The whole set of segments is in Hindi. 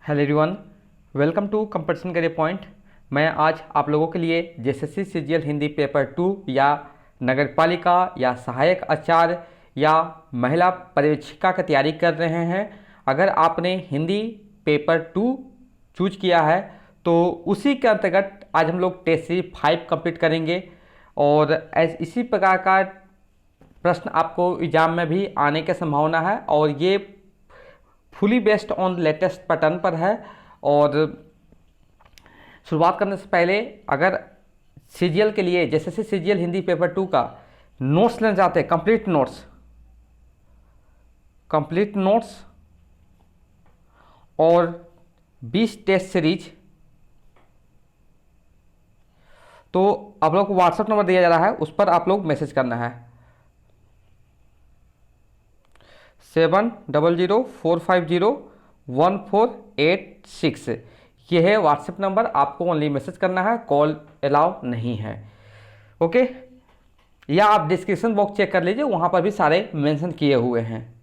Hello everyone, welcome to competition career point. मैं आज आप लोगों के लिए जेएसएससी सीजीएल हिंदी पेपर 2 या नगर पालिका या सहायक आचार्य या महिला पर्यवेक्षिका की तैयारी कर रहे हैं। अगर आपने हिंदी पेपर 2 चूज किया है तो उसी के अंतर्गत आज हम लोग टेस्ट सीरीज 5 कंप्लीट करेंगे और इसी प्रकार का प्रश्न आपको एग्जाम में भी आने की संभावना है और ये fully based on latest pattern पर है। और शुरुआत करने से पहले अगर सीजीएल के लिए जैसे सीजीएल हिंदी पेपर 2 का नोट्स लेना चाहते हैं, कंप्लीट नोट्स और 20 टेस्ट सीरीज, तो आप लोग को व्हाट्सएप नंबर दिया जा रहा है, उस पर आप लोग मैसेज करना है 7004501486। ये है व्हाट्सएप नंबर, आपको ओनली मैसेज करना है, कॉल अलाउ नहीं है। ओके, या आप डिस्क्रिप्शन बॉक्स चेक कर लीजिए, वहाँ पर भी सारे मेंशन किए हुए हैं।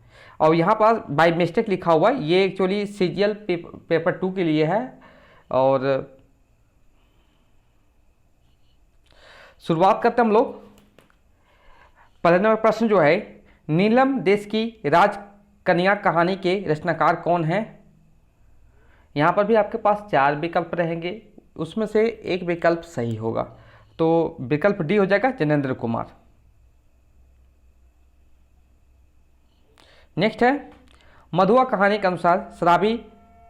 और यहाँ पर बाय मिस्टेक लिखा हुआ है, ये एक्चुअली सीजीएल पेपर 2 के लिए है। और शुरुआत करते हैं हम लोग। पहले नंबर प्रश्न जो है, नीलम देश की राजकन्या कहानी के रचनाकार कौन हैं? यहाँ पर भी आपके पास 4 विकल्प रहेंगे, उसमें से एक विकल्प सही होगा, तो विकल्प डी हो जाएगा जनेंद्र कुमार। नेक्स्ट है, मधुआ कहानी के अनुसार शराबी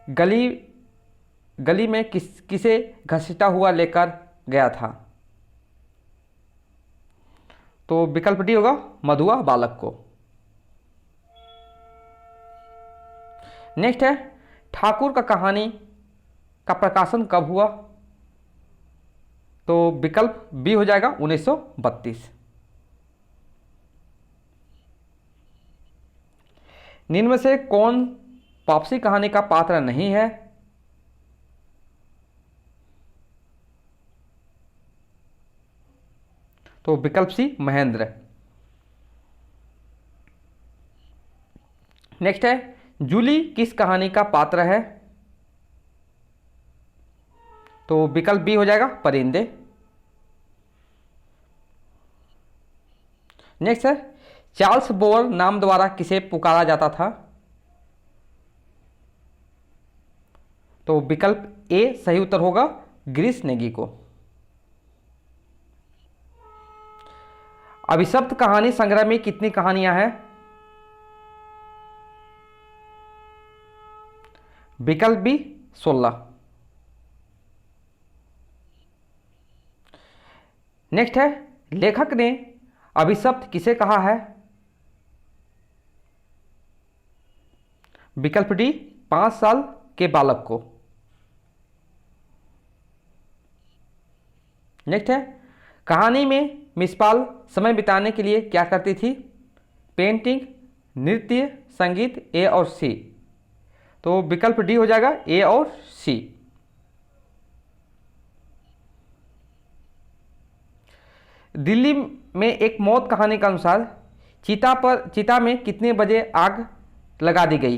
गली में किसे घसीटा हुआ लेकर गया था? तो विकल्प डी होगा मधुआ बालक को। नेक्स्ट है, ठाकुर का कहानी का प्रकाशन कब हुआ? तो विकल्प बी हो जाएगा 1932। निम्न में से कौन वापसी कहानी का पात्र नहीं है? तो विकल्प सी महेंद्र। नेक्स्ट है, जूली किस कहानी का पात्र है? तो विकल्प बी हो जाएगा परिंदे। नेक्स्ट है, चार्ल्स बोर नाम द्वारा किसे पुकारा जाता था? तो विकल्प ए सही उत्तर होगा ग्रीस नेगी को। अभिशप्त कहानी संग्रह में कितनी कहानियां हैं? विकल्प बी 16। नेक्स्ट है, लेखक ने अभिशप्त किसे कहा है? विकल्प डी 5 साल के बालक को। नेक्स्ट है, कहानी में मिसपाल समय बिताने के लिए क्या करती थी? पेंटिंग, नृत्य, संगीत, ए और सी। तो विकल्प डी हो जाएगा ए और सी। दिल्ली में एक मौत कहानी के अनुसार चिता में कितने बजे आग लगा दी गई?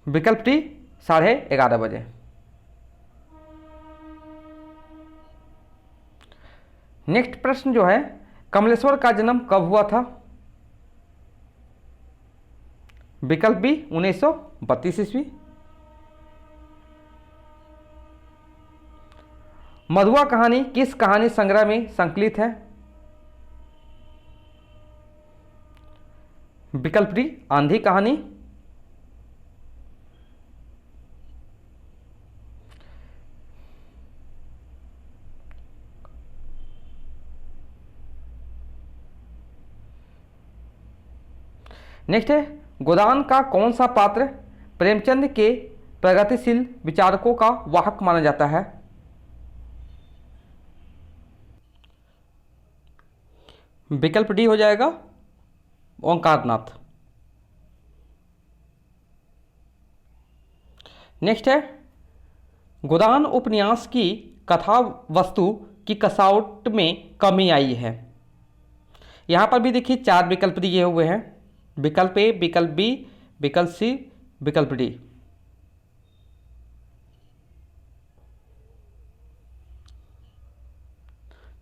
विकल्प डी 11:30 बजे। नेक्स्ट प्रश्न जो है, कमलेश्वर का जन्म कब हुआ था? विकल्प बी 1932 ईस्वी। मधुआ कहानी किस कहानी संग्रह में संकलित है? विकल्प डी आंधी कहानी। नेक्स्ट है, गोदान का कौन सा पात्र प्रेमचंद के प्रगतिशील विचारकों का वाहक माना जाता है? विकल्प डी हो जाएगा ओंकारनाथ। नेक्स्ट है, गोदान उपन्यास की कथा वस्तु की कसावट में कमी आई है। यहां पर भी देखिए 4 विकल्प दिए हुए हैं, विकल्प ए, विकल्प बी, विकल्प सी, विकल्प डी।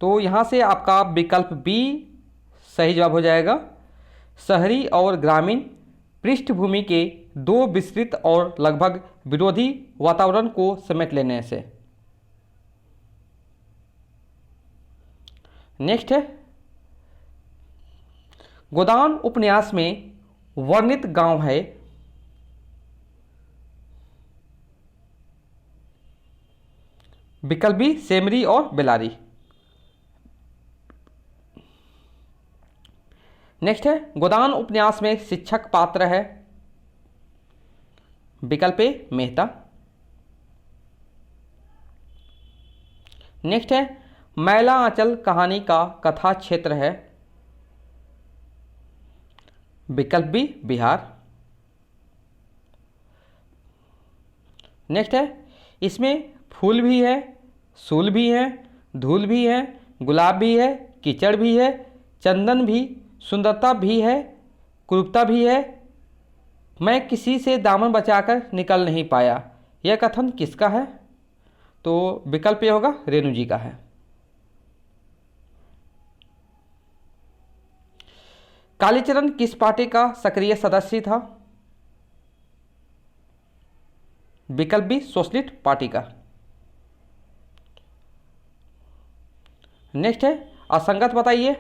तो यहाँ से आपका विकल्प बी सही जवाब हो जाएगा। शहरी और ग्रामीण पृष्ठभूमि के दो विस्तृत और लगभग विरोधी वातावरण को समेट लेने से। नेक्स्ट है, गोदान उपन्यास में वर्णित गांव है विकल्प बी सेमरी और बेलारी। नेक्स्ट है, गोदान उपन्यास में शिक्षक पात्र है विकल्प ए मेहता। नेक्स्ट है, मैला आंचल कहानी का कथा क्षेत्र है विकल्प बी बिहार। नेक्स्ट है, इसमें फूल भी है, सूल भी है, धूल भी है, गुलाब भी है, कीचड़ भी है, चंदन भी, सुंदरता भी है, कुरूपता भी है, मैं किसी से दामन बचाकर निकल नहीं पाया, यह कथन किसका है? तो विकल्प ये होगा रेणु जी का है। कालीचरण किस पार्टी का सक्रिय सदस्य था? विकल्प बी सोशलिस्ट पार्टी का। नेक्स्ट है, असंगत बताइए।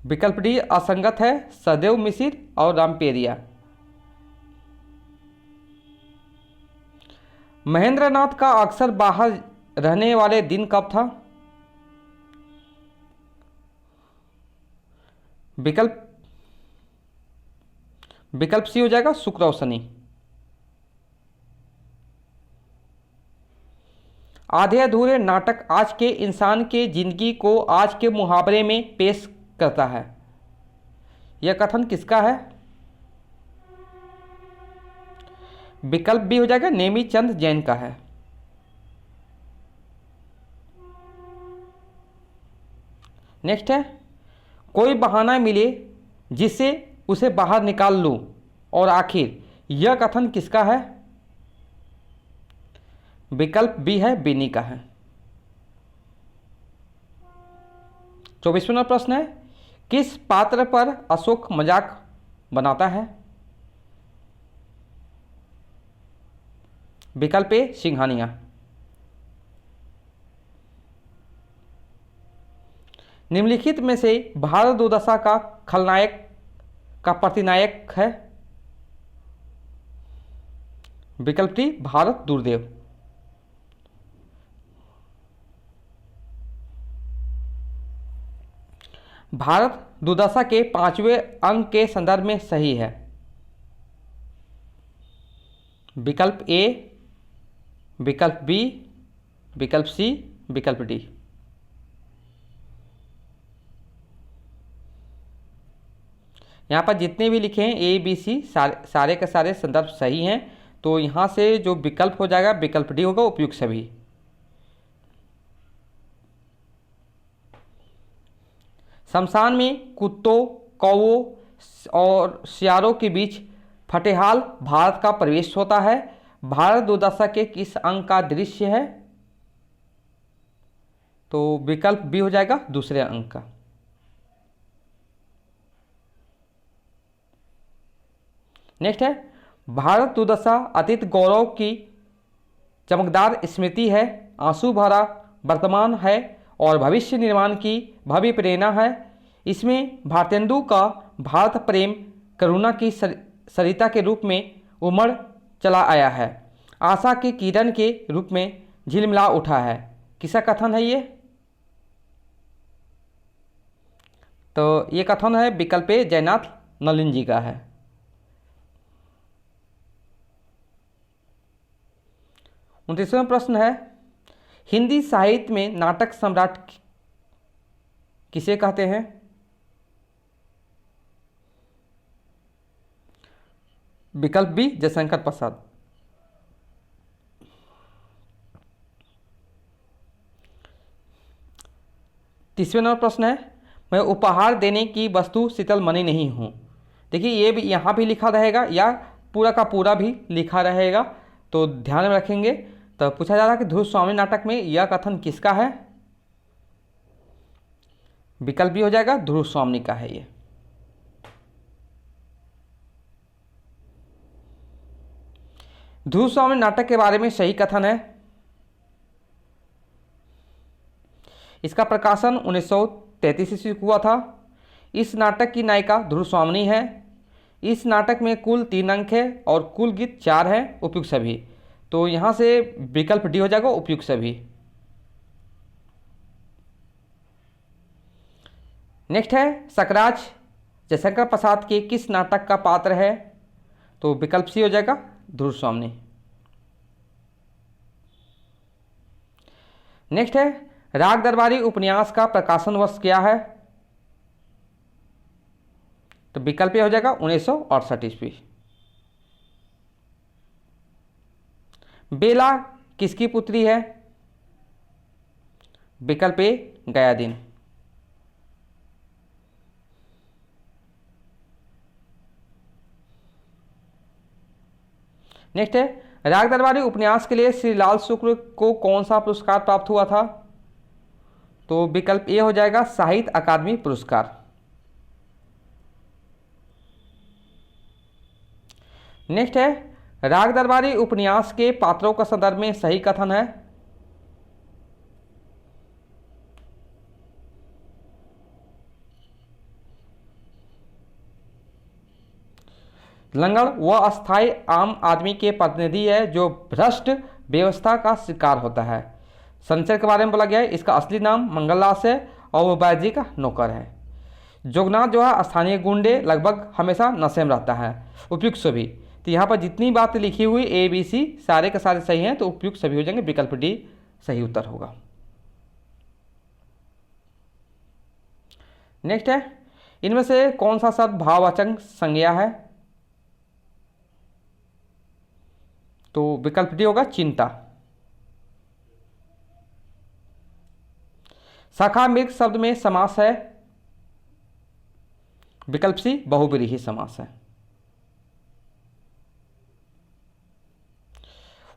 विकल्प डी असंगत है सदैव मिसिर और रामपेरिया। महेंद्रनाथ का अक्सर बाहर रहने वाले दिन कब था? विकल्प सी हो जाएगा शुक्र और शनि। आधे अधूरे नाटक आज के इंसान के जिंदगी को आज के मुहावरे में पेश करता है, यह कथन किसका है? विकल्प बी हो जाएगा नेमीचंद जैन का है। नेक्स्ट है, कोई बहाना मिले जिससे उसे बाहर निकाल लूं और आखिर, यह कथन किसका है? विकल्प बी है बिनी का है। 24वां प्रश्न है, किस पात्र पर अशोक मजाक बनाता है? विकल्प ए सिंघानिया। निम्नलिखित में से भारत दुर्दशा का खलनायक का प्रतिनायक है? विकल्प डी भारत दुर्देव। भारत दुर्दशा के 5वें अंक के संदर्भ में सही है। विकल्प ए, विकल्प बी, विकल्प सी, विकल्प डी। यहाँ पर जितने भी लिखे हैं ए बी सी सारे के सारे संदर्भ सही हैं, तो यहाँ से जो विकल्प हो जाएगा विकल्प डी होगा उपयुक्त सभी। शमशान में कुत्तों, कौवों और सियारों के बीच फटेहाल भारत का प्रवेश होता है, भारत दुर्दशा के किस अंक का दृश्य है? तो विकल्प बी हो जाएगा दूसरे अंक का। नेक्स्ट है, भारत दुर्दशा अतीत गौरव की चमकदार स्मृति है, आंसू भरा वर्तमान है और भविष्य निर्माण की भव्य प्रेरणा है। इसमें भारतेंदु का भारत प्रेम करुणा की सरिता के रूप में उमड़ चला आया है, आशा की किरण के रूप में झिलमिला उठा है, किसका कथन है ये? तो ये कथन है विकल्प ए जयनाथ नलिन जी का है। 29वां प्रश्न है, हिंदी साहित्य में नाटक सम्राट किसे कहते हैं? विकल्प बी जयशंकर प्रसाद। तीसवें नंबर प्रश्न है, मैं उपहार देने की वस्तु शीतल मणि नहीं हूँ। देखिए ये भी यहाँ भी लिखा रहेगा या पूरा का पूरा भी लिखा रहेगा, तो ध्यान में रखेंगे। तो पूछा जा रहा है कि ध्रुव स्वामी नाटक में यह कथन किसका है? विकल्प भी हो जाएगा ध्रुव स्वामी का है ये। ध्रुव स्वामी नाटक के बारे में सही कथन है, इसका प्रकाशन 1933 ईस्वी को हुआ था। इस नाटक की नायिका ध्रुव स्वामी है। इस नाटक में कुल 3 अंक है और कुल गीत 4 हैं, उपयुक्त सभी। तो यहाँ से विकल्प डी हो जाएगा उपयुक्त सभी। नेक्स्ट है सकराज जयशंकर प्रसाद के किस नाटक का पात्र है? तो विकल्प सी हो जाएगा ध्रुव स्वामी। नेक्स्ट है राग दरबारी उपन्यास का प्रकाशन वर्ष क्या है? तो विकल्प हो जाएगा 1968 ईस्वी। बेला किसकी पुत्री है? विकल्प ए गयादीन। नेक्स्ट है राग दरबारी उपन्यास के लिए श्री लाल शुक्ल को कौन सा पुरस्कार प्राप्त हुआ था? तो विकल्प ए हो जाएगा साहित्य अकादमी पुरस्कार। नेक्स्ट है राग दरबारी उपन्यास के पात्रों का संदर्भ में सही कथन है? लंगड़ वह अस्थायी आम आदमी के प्रतिनिधि है जो भ्रष्ट व्यवस्था का शिकार होता है। शनिचर के बारे में बोला गया है, इसका असली नाम मंगलदास है और वो बैजी का नौकर है। जोगनाथ जो है स्थानीय गुंडे, लगभग हमेशा नशे में रहता है, उपयुक्त सभी। तो यहाँ पर जितनी बातें लिखी हुई ए बी सी सारे के सारे सही हैं, तो उपयुक्त सभी हो जाएंगे, विकल्प डी सही उत्तर होगा। नेक्स्ट है इनमें से कौन सा शब्द भाववाचक संज्ञा है? तो विकल्प डी होगा चिंता। शाखा मृग शब्द में समास है? विकल्प सी बहुव्रीहि समास है।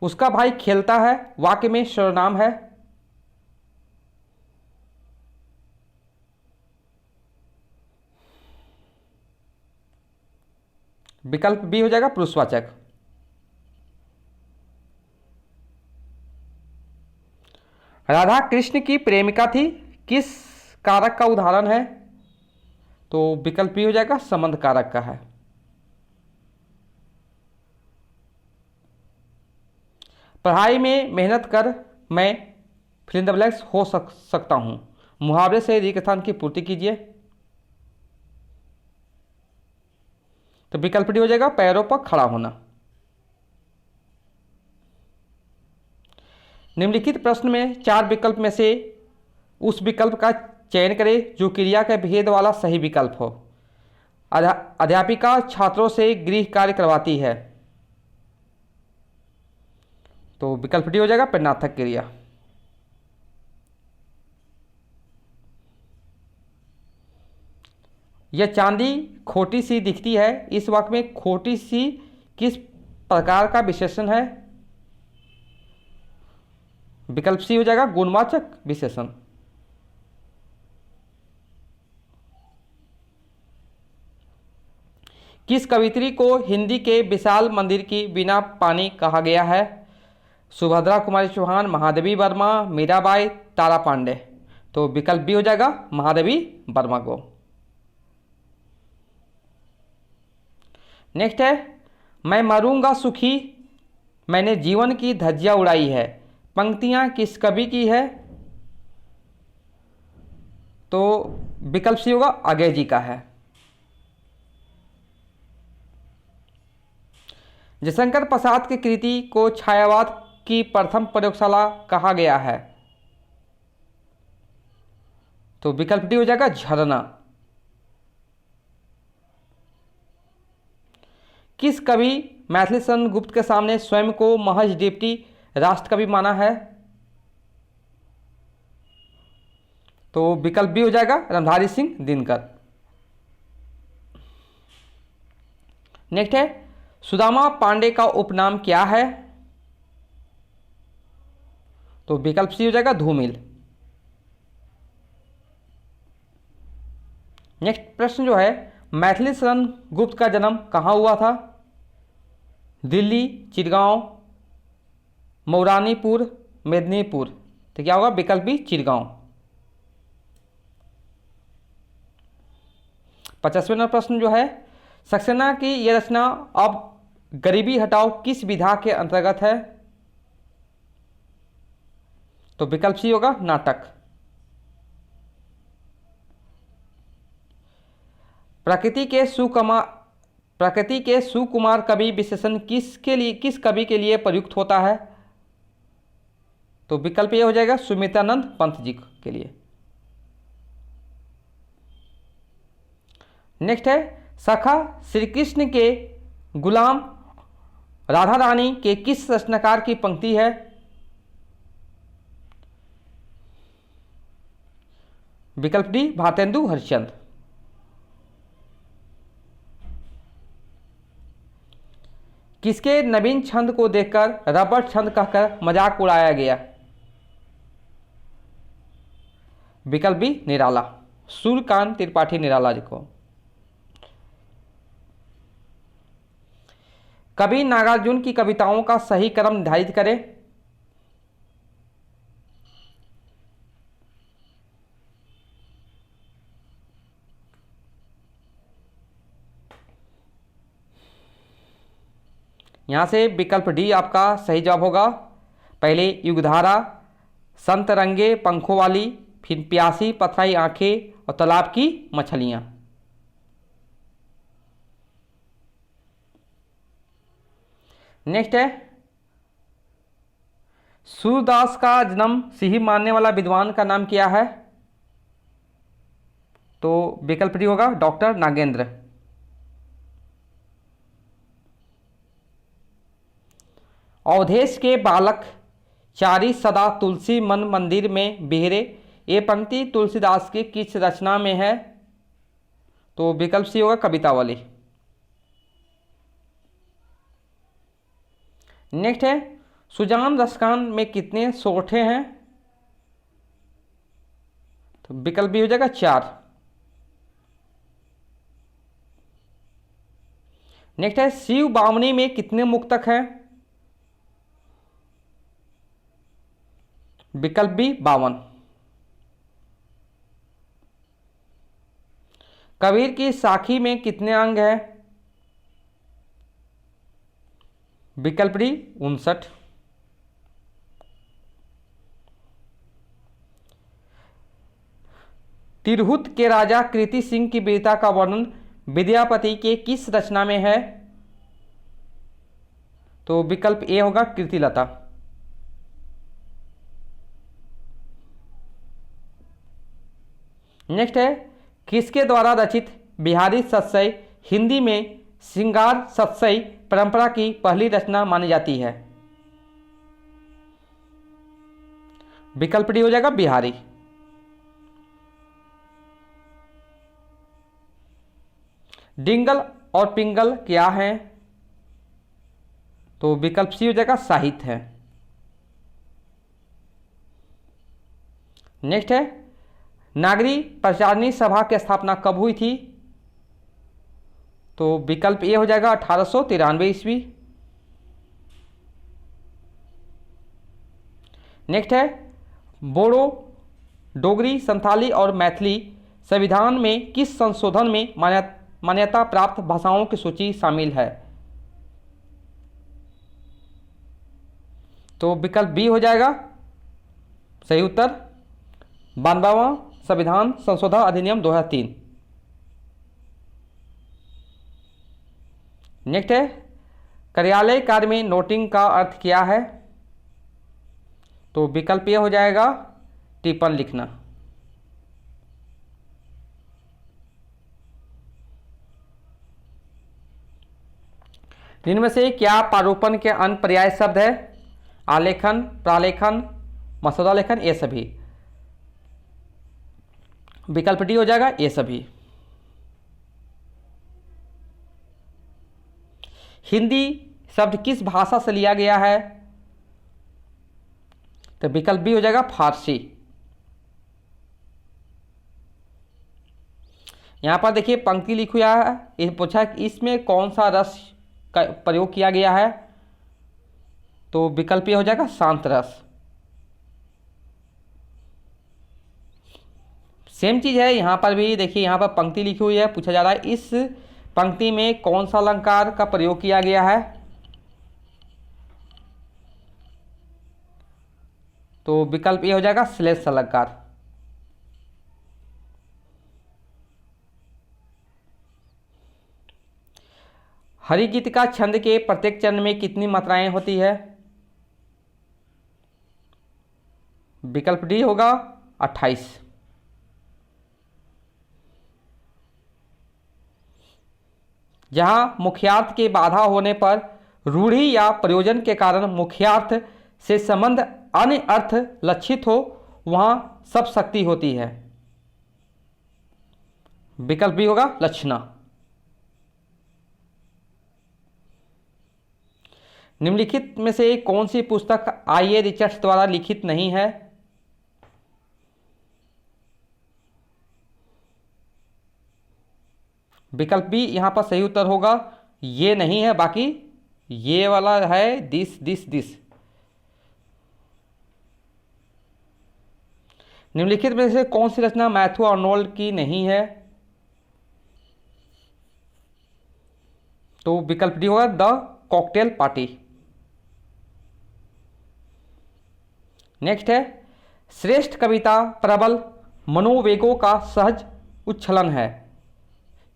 उसका भाई खेलता है वाक्य में सर्वनाम है? विकल्प बी हो जाएगा पुरुषवाचक। राधा कृष्ण की प्रेमिका थी किस कारक का उदाहरण है? तो विकल्प बी हो जाएगा संबंध कारक का है। पढ़ाई में मेहनत कर मैं फिल इन द ब्लैंक्स हो सकता हूं, मुहावरे से रिक्तस्थान की पूर्ति कीजिए। तो विकल्प डी हो जाएगा पैरों पर खड़ा होना। निम्नलिखित प्रश्न में 4 विकल्प में से उस विकल्प का चयन करें जो क्रिया के भेद वाला सही विकल्प हो। अध्यापिका छात्रों से गृह कार्य करवाती है, तो विकल्प डी हो जाएगा प्रेरणात्मक क्रिया। यह चांदी खोटी सी दिखती है, इस वाक्य में खोटी सी किस प्रकार का विशेषण है? विकल्प सी हो जाएगा गुणवाचक विशेषण। किस कवियत्री को हिंदी के विशाल मंदिर की बिना पानी कहा गया है? सुभद्रा कुमारी चौहान, महादेवी वर्मा, मीराबाई, तारा पांडे। तो विकल्प बी हो जाएगा महादेवी वर्मा को। नेक्स्ट है मैं मरूंगा सुखी मैंने जीवन की धज्जियां उड़ाई है, पंक्तियां किस कवि की है? तो विकल्प सी होगा अजय जी का है। जयशंकर प्रसाद की कृति को छायावाद की प्रथम प्रयोगशाला कहा गया है, तो विकल्प डी हो जाएगा झरना। किस कवि मैथिली शरण गुप्त के सामने स्वयं को महज डिप्टी राष्ट्रकवि माना है? तो विकल्प बी हो जाएगा रणधारी सिंह दिनकर। नेक्स्ट है सुदामा पांडे का उपनाम क्या है? तो विकल्प सी हो जाएगा धूमिल। नेक्स्ट प्रश्न जो है मैथिली शरण गुप्त का जन्म कहाँ हुआ था? दिल्ली, चिरगांव, मौरानीपुर, मेदिनीपुर। तो क्या होगा? विकल्प बी चिरगांव। 50वें नंबर प्रश्न जो है सक्सेना की यह रचना अब गरीबी हटाओ किस विधा के अंतर्गत है? तो विकल्प सी होगा नाटक। प्रकृति के सुकुमार कवि विशेषण किस कवि के लिए प्रयुक्त होता है? तो विकल्प ये हो जाएगा सुमित्रानंद पंत जी के लिए। नेक्स्ट है सखा श्री कृष्ण के गुलाम राधा रानी के किस रचनाकार की पंक्ति है? विकल्प डी भारतेंदु हरिश्चंद्र। किसके नवीन छंद को देखकर रबर छंद कहकर मजाक उड़ाया गया? विकल्प बी निराला, सूर्यकांत त्रिपाठी निराला जी को। कवि नागार्जुन की कविताओं का सही क्रम निर्धारित करें। यहां से विकल्प डी आपका सही जवाब होगा। पहले युगधारा, संत रंगे पंखों वाली, फिर प्यासी पथराई आंखें और तालाब की मछलियां। नेक्स्ट है सूरदास का जन्म सिंह मानने वाला विद्वान का नाम क्या है? तो विकल्प डी होगा डॉक्टर नागेंद्र। अवधेश के बालक चारी सदा तुलसी मन मंदिर में बिहरे, ये पंक्ति तुलसीदास की किस रचना में है? तो विकल्प सी होगा कवितावली। नेक्स्ट है सुजान रसकान में कितने सोठे हैं? तो विकल्प भी हो जाएगा 4। नेक्स्ट है शिव बामनी में कितने मुक्तक हैं? विकल्प बी 52। कबीर की साखी में कितने अंग हैं? विकल्प डी 59। तिरहुत के राजा कृति सिंह की वीरता का वर्णन विद्यापति के किस रचना में है? तो विकल्प ए होगा कीर्तिलता। नेक्स्ट है किसके द्वारा रचित बिहारी सतसई हिंदी में श्रृंगार सतसई परंपरा की पहली रचना मानी जाती है? विकल्प डी हो जाएगा बिहारी। डिंगल और पिंगल क्या है? तो विकल्प सी हो जाएगा साहित्य है। नेक्स्ट है नागरी प्रचारणी सभा की स्थापना कब हुई थी? तो विकल्प ए हो जाएगा 1893 ईस्वी। नेक्स्ट है बोडो, डोगरी, संथाली और मैथिली संविधान में किस संशोधन में मान्यता प्राप्त भाषाओं की सूची शामिल है? तो विकल्प बी हो जाएगा सही उत्तर 92वां संविधान संशोधन अधिनियम 2003। नेक्स्ट है कार्यालय कार्य में नोटिंग का अर्थ क्या है? तो विकल्प ये हो जाएगा टिप्पण लिखना। इनमें से क्या प्रारूपण के अन्य पर्याय शब्द है? आलेखन, प्रालेखन, मसौदा लेखन, ये सभी। विकल्प डी हो जाएगा ये सभी। हिंदी शब्द किस भाषा से लिया गया है? तो विकल्प बी हो जाएगा फारसी। यहां पर देखिए पंक्ति लिखी हुआ है, ये पूछा कि इसमें कौन सा रस का प्रयोग किया गया है? तो विकल्प ये हो जाएगा शांत रस। सेम चीज है यहां पर भी, देखिए यहां पर पंक्ति लिखी हुई है, पूछा जा रहा है इस पंक्ति में कौन सा अलंकार का प्रयोग किया गया है? तो विकल्प ये हो जाएगा श्लेष अलंकार। हरिगीत का छंद के प्रत्येक चरण में कितनी मात्राएं होती है? विकल्प डी होगा 28। जहां मुख्यार्थ के बाधा होने पर रूढ़ि या प्रयोजन के कारण मुख्यार्थ से संबंध अन्य अर्थ लक्षित हो वहां सब शक्ति होती है। विकल्प भी होगा लक्षणा। निम्नलिखित में से कौन सी पुस्तक आई.ए. रिचर्ड्स द्वारा लिखित नहीं है? विकल्प बी यहां पर सही उत्तर होगा, ये नहीं है, बाकी ये वाला है दिस दिस दिस। निम्नलिखित में से कौन सी रचना मैथ्यू आर्नोल्ड की नहीं है? तो विकल्प डी होगा द कॉकटेल पार्टी। नेक्स्ट है श्रेष्ठ कविता प्रबल मनोवेगों का सहज उच्छलन है।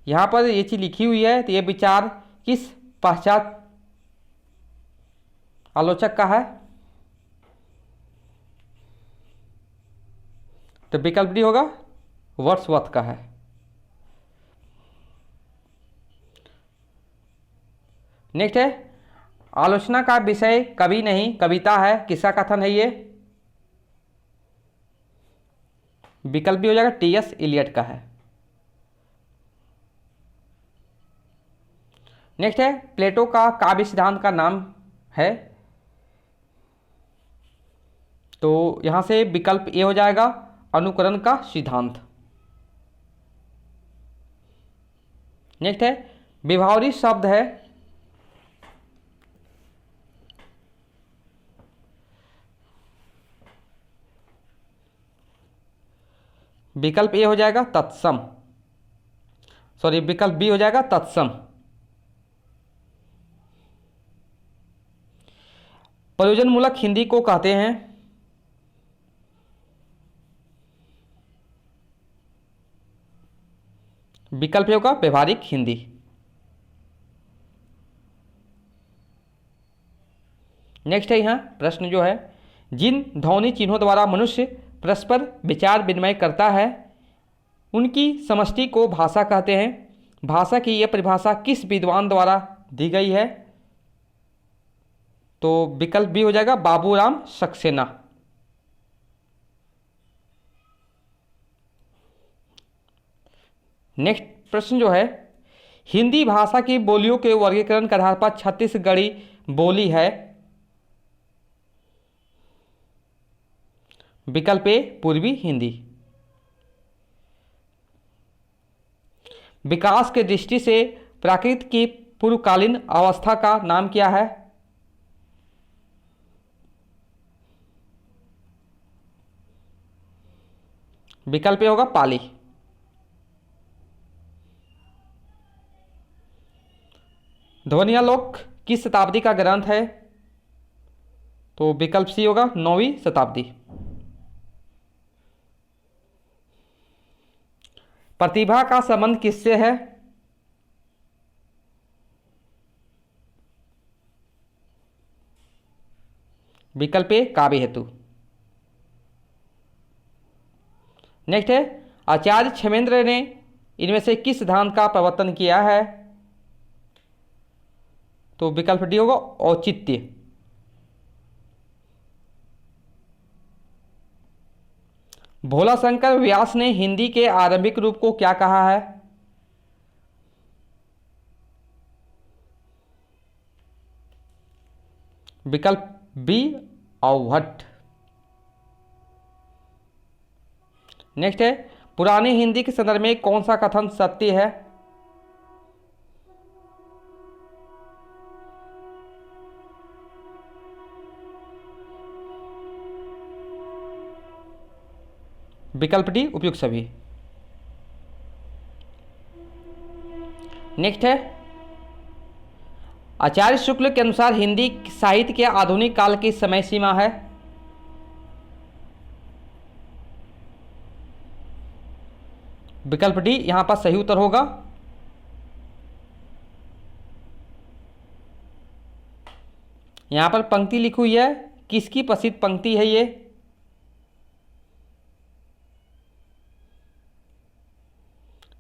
यहां पर ये चीज लिखी हुई है, तो ये विचार किस पाश्चात्य आलोचक का है? तो विकल्प डी होगा वर्ड्सवर्थ का है। नेक्स्ट है आलोचना का विषय कवि नहीं कविता है, किसका कथन है ये? विकल्प भी हो जाएगा टी.एस. इलियट का है। नेक्स्ट है प्लेटो का काव्य सिद्धांत का नाम है। तो यहां से विकल्प ए हो जाएगा अनुकरण का सिद्धांत। नेक्स्ट है विभावरी शब्द है। विकल्प ए हो जाएगा तत्सम, सॉरी विकल्प बी हो जाएगा तत्सम। प्रयोजनमूलक हिंदी को कहते हैं? विकल्प ए होगा व्यवहारिक हिंदी। नेक्स्ट है यहाँ प्रश्न जो है जिन ध्वनि चिन्हों द्वारा मनुष्य परस्पर विचार विनिमय करता है उनकी समष्टि को भाषा कहते हैं। भाषा की यह परिभाषा किस विद्वान द्वारा दी गई है? तो विकल्प बी हो जाएगा बाबूराम सक्सेना। नेक्स्ट प्रश्न जो है हिंदी भाषा की बोलियों के वर्गीकरण के आधार पर छत्तीसगढ़ी बोली है। विकल्प ए पूर्वी हिंदी। विकास की दृष्टि से प्राकृत की पूर्वकालीन अवस्था का नाम क्या है? विकल्प ए होगा पाली। ध्वनियालोक किस शताब्दी का ग्रंथ है? तो विकल्प सी होगा 9वीं शताब्दी। प्रतिभा का संबंध किससे है? विकल्प ए काव्य हेतु। नेक्स्ट है आचार्य क्षेमेंद्र ने इनमें से किस सिद्धांत का प्रवर्तन किया है? तो विकल्प डी होगा औचित्य। भोलाशंकर व्यास ने हिंदी के आरंभिक रूप को क्या कहा है? विकल्प बी, औभट। नेक्स्ट है, पुरानी हिंदी के संदर्भ में कौन सा कथन सत्य है? विकल्प डी, उपयुक्त सभी। नेक्स्ट है, आचार्य शुक्ल के अनुसार हिंदी साहित्य के आधुनिक काल की समय सीमा है? विकल्प डी यहां पर सही उत्तर होगा। यहां पर पंक्ति लिखी हुई है, किसकी प्रसिद्ध पंक्ति है ये?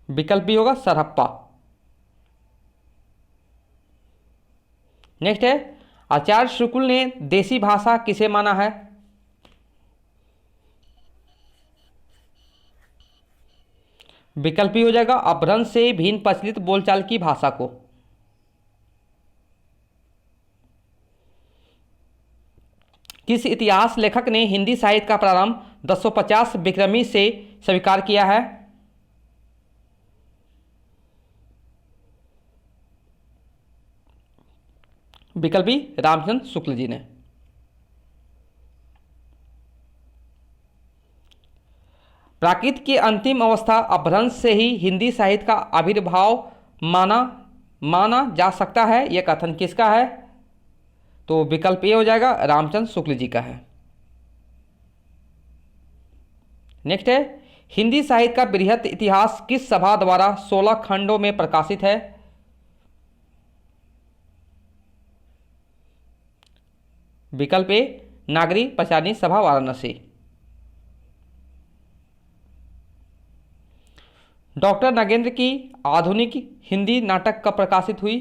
विकल्प भी होगा, सरहप्पा। नेक्स्ट है, आचार्य शुक्ल ने देसी भाषा किसे माना है? विकल्प भी हो जाएगा, अपभ्रंश से भिन्न प्रचलित बोलचाल की भाषा को। किस इतिहास लेखक ने हिंदी साहित्य का प्रारंभ 1050 विक्रमी से स्वीकार किया है? विकल्प बी, रामचंद्र शुक्ल जी ने। प्राकृत की अंतिम अवस्था अपभ्रंश से ही हिंदी साहित्य का आविर्भाव माना जा सकता है, यह कथन किसका है? तो विकल्प ए हो जाएगा, रामचंद्र शुक्ल जी का है। नेक्स्ट है, हिंदी साहित्य का बृहत इतिहास किस सभा द्वारा 16 खंडों में प्रकाशित है? विकल्प ए, नागरी पंचाननी सभा, वाराणसी। डॉक्टर नगेंद्र की आधुनिक हिंदी नाटक कब प्रकाशित हुई?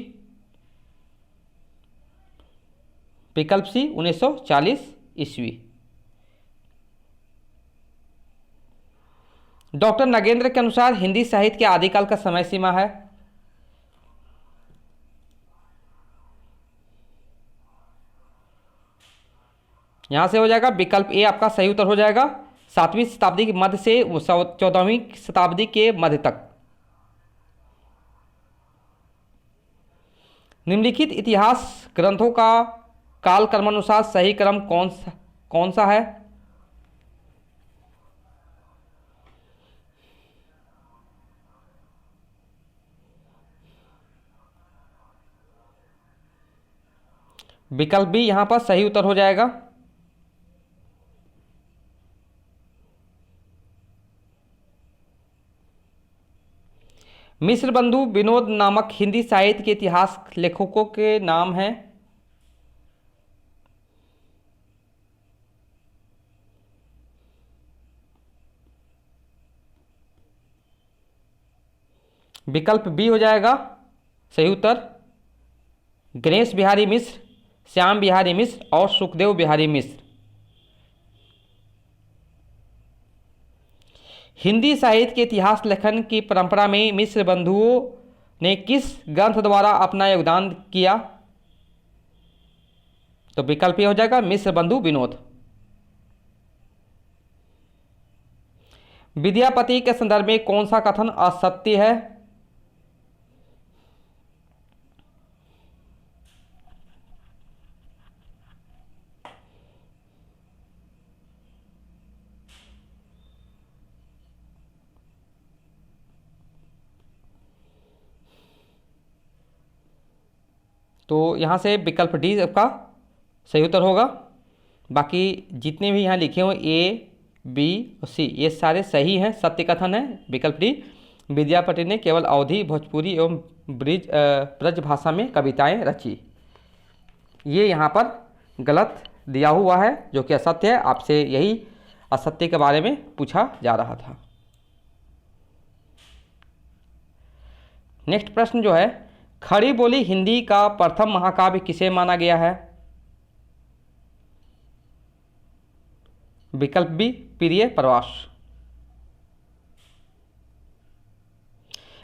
विकल्प सी, 1940 ईस्वी। डॉक्टर नगेंद्र के अनुसार हिंदी साहित्य के आदिकाल का समय सीमा है? यहां से हो जाएगा विकल्प ए आपका सही उत्तर हो जाएगा, 7वीं शताब्दी के मध्य से 14वीं शताब्दी के मध्य तक। निम्नलिखित इतिहास ग्रंथों का काल क्रमानुसार सही क्रम कौन सा है? विकल्प बी यहां पर सही उत्तर हो जाएगा। मिश्र बंधु विनोद नामक हिंदी साहित्य के इतिहास लेखकों के नाम हैं? विकल्प बी हो जाएगा सही उत्तर, गणेश बिहारी मिश्र, श्याम बिहारी मिश्र और सुखदेव बिहारी मिश्र। हिंदी साहित्य के इतिहास लेखन की परंपरा में मिश्र बंधुओं ने किस ग्रंथ द्वारा अपना योगदान किया? तो विकल्प ये हो जाएगा, मिश्र बंधु विनोद। विद्यापति के संदर्भ में कौन सा कथन असत्य है? तो यहाँ से विकल्प डी आपका सही उत्तर होगा। बाकी जितने भी यहाँ लिखे हुए ए, बी और सी ये सारे सही हैं, सत्य कथन है। विकल्प डी, विद्यापति ने केवल अवधी, भोजपुरी एवं ब्रज भाषा में कविताएं रची, ये यहाँ पर गलत दिया हुआ है जो कि असत्य है। आपसे यही असत्य के बारे में पूछा जा रहा था। नेक्स्ट प्रश्न जो है, खड़ी बोली हिंदी का प्रथम महाकाव्य किसे माना गया है? विकल्प बी, प्रिय प्रवास।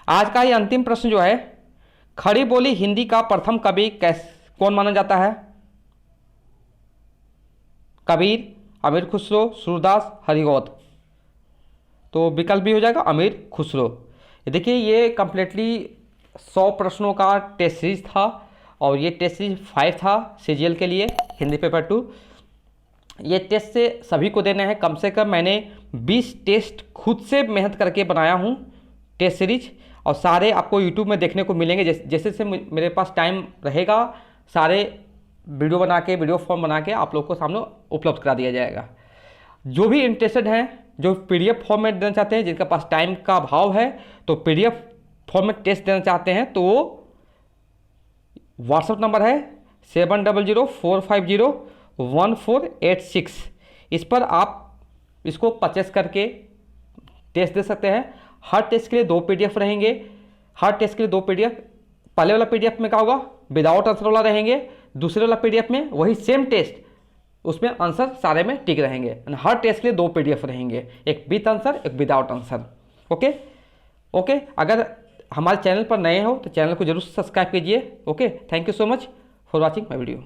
आज का ये अंतिम प्रश्न जो है, खड़ी बोली हिंदी का प्रथम कवि कौन माना जाता है? कबीर, अमीर खुसरो, सूरदास, हरिगौत। तो विकल्प भी हो जाएगा अमीर खुसरो। देखिए ये कंप्लीटली 100 प्रश्नों का टेस्ट सीरीज था और ये टेस्ट सीरीज 5 था सीजीएल के लिए हिंदी पेपर 2। ये टेस्ट से सभी को देने हैं। कम से कम मैंने 20 टेस्ट खुद से मेहनत करके बनाया हूँ टेस्ट सीरीज, और सारे आपको यूट्यूब में देखने को मिलेंगे। जैसे से मेरे पास टाइम रहेगा सारे वीडियो फॉर्म बना के आप लोग को सामने उपलब्ध करा दिया जाएगा। जो भी इंटरेस्टेड हैं, जो पीडीएफ फॉर्म में देना चाहते हैं, जिनके पास टाइम का अभाव है तो पीडीएफ फॉर्म में टेस्ट देना चाहते हैं, तो वो व्हाट्सएप नंबर है 7004501486। इस पर आप इसको परचेस करके टेस्ट दे सकते हैं। हर टेस्ट के लिए 2 पीडीएफ रहेंगे। हर टेस्ट के लिए 2 पीडीएफ। पहले वाला पीडीएफ में क्या होगा, विदाउट आंसर वाला रहेंगे। दूसरे वाला पीडीएफ में वही सेम टेस्ट, उसमें आंसर सारे में टिक रहेंगे। हर टेस्ट के लिए 2 पीडीएफ रहेंगे, एक विद आंसर, एक विदाउट आंसर। ओके। अगर हमारे चैनल पर नए हो तो चैनल को जरूर सब्सक्राइब कीजिए। Okay, thank you so much for watching my video.